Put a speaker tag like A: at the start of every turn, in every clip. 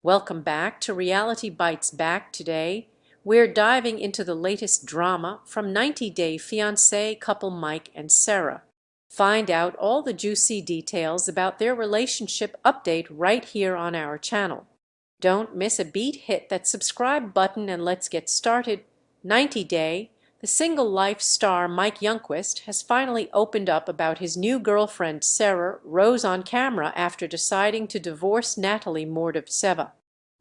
A: Welcome back to Reality Bites Back today. We're diving into the latest drama from 90 Day Fiancé couple Mike and Sara. Find out all the juicy details about their relationship update right here on our channel. Don't miss a beat, hit that subscribe button and let's get started. 90 Day, the single life star Mike Youngquist has finally opened up about his new girlfriend Sara rose on camera after deciding to divorce Natalie Mordovtseva.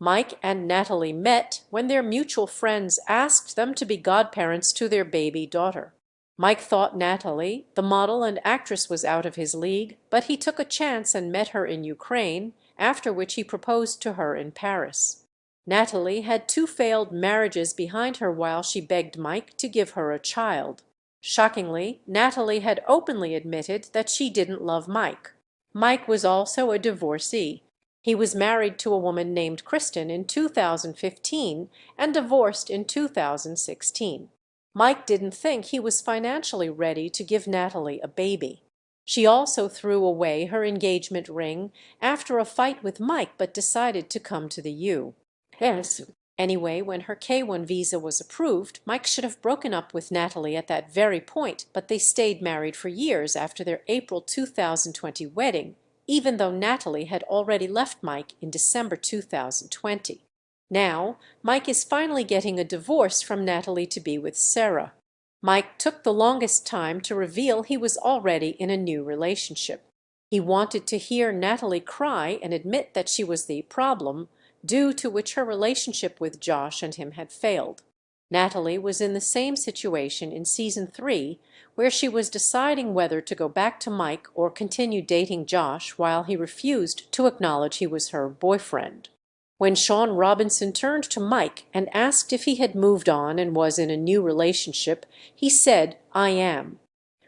A: Mike and Natalie met when their mutual friends asked them to be godparents to their baby daughter. Mike thought Natalie, the model and actress, was out of his league, but he took a chance and met her in Ukraine, after which he proposed to her in Paris. Natalie had 2 failed marriages behind her while she begged Mike to give her a child. Shockingly, Natalie had openly admitted that she didn't love Mike. Mike was also a divorcee. He was married to a woman named Kristen in 2015 and divorced in 2016. Mike didn't think he was financially ready to give Natalie a baby. She also threw away her engagement ring after a fight with Mike but decided to come to the U.S. Anyway, when her K-1 visa was approved, Mike should have broken up with Natalie at that very point, but they stayed married for years after their April 2020 wedding, even though Natalie had already left Mike in December 2020. Now, Mike is finally getting a divorce from Natalie to be with Sara. Mike took the longest time to reveal he was already in a new relationship. He wanted to hear Natalie cry and admit that she was the problem, due to which her relationship with Josh and him had failed. Natalie was in the same situation in season 3, where she was deciding whether to go back to Mike or continue dating Josh while he refused to acknowledge he was her boyfriend. When Sean Robinson turned to Mike and asked if he had moved on and was in a new relationship, he said, "I am.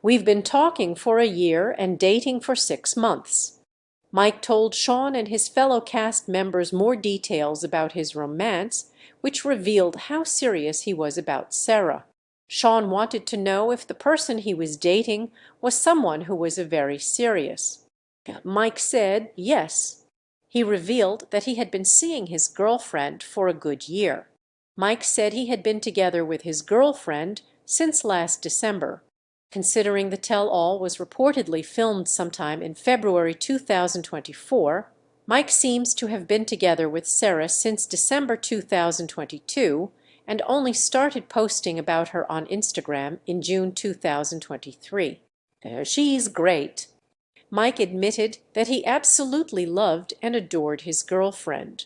A: We've been talking for a year and dating for 6 months." Mike told Sean and his fellow cast members more details about his romance, which revealed how serious he was about Sara. Sean wanted to know if the person he was dating was someone who was very serious. Mike said yes. He revealed that he had been seeing his girlfriend for a good year. Mike said he had been together with his girlfriend since last December. Considering the tell-all was reportedly filmed sometime in February 2024, Mike seems to have been together with Sara since December 2022 and only started posting about her on Instagram in June 2023. She's great. Mike admitted that he absolutely loved and adored his girlfriend.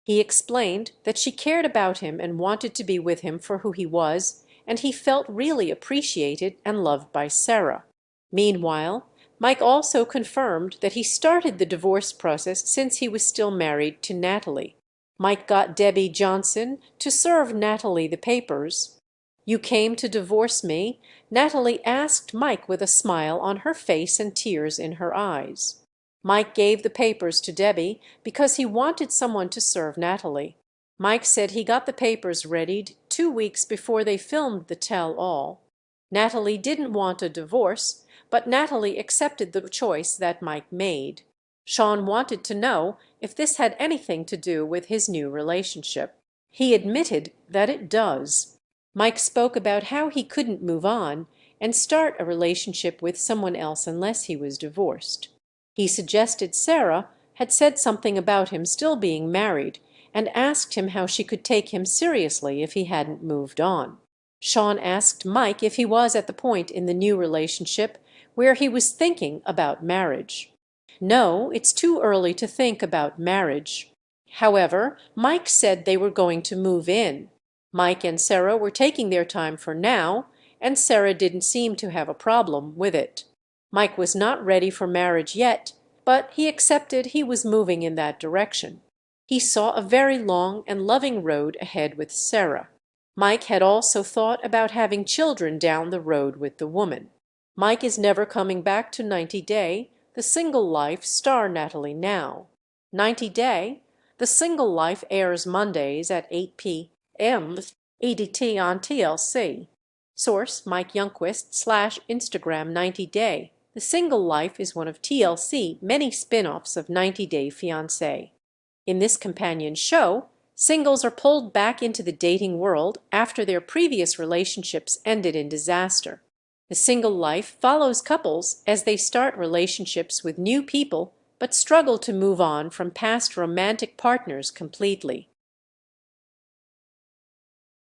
A: He explained that she cared about him and wanted to be with him for who he was, and he felt really appreciated and loved by Sara. Meanwhile, Mike also confirmed that he started the divorce process since he was still married to Natalie. Mike got Debbie Johnson to serve Natalie the papers. "You came to divorce me?" Natalie asked Mike with a smile on her face and tears in her eyes. Mike gave the papers to Debbie because he wanted someone to serve Natalie. Mike said he got the papers readied 2 weeks before they filmed the tell-all. Natalie didn't want a divorce, but Natalie accepted the choice that Mike made. Sean wanted to know if this had anything to do with his new relationship. He admitted that it does. Mike spoke about how he couldn't move on and start a relationship with someone else unless he was divorced. He suggested Sara had said something about him still being married and asked him how she could take him seriously if he hadn't moved on. Sean asked Mike if he was at the point in the new relationship where he was thinking about marriage. "No, it's too early to think about marriage." However, Mike said they were going to move in. Mike and Sara were taking their time for now, and Sara didn't seem to have a problem with it. Mike was not ready for marriage yet, but he accepted he was moving in that direction. He saw a very long and loving road ahead with Sara. Mike had also thought about having children down the road with the woman. Mike is never coming back to 90 Day, the single life star Natalie now. 90 Day, the single life airs Mondays at 8 p.m. EDT on TLC. Source: Mike Youngquist / Instagram 90 Day. The single life is one of TLC many spin-offs of 90 Day Fiancé. In this companion show, singles are pulled back into the dating world after their previous relationships ended in disaster. The single life follows couples as they start relationships with new people but struggle to move on from past romantic partners completely.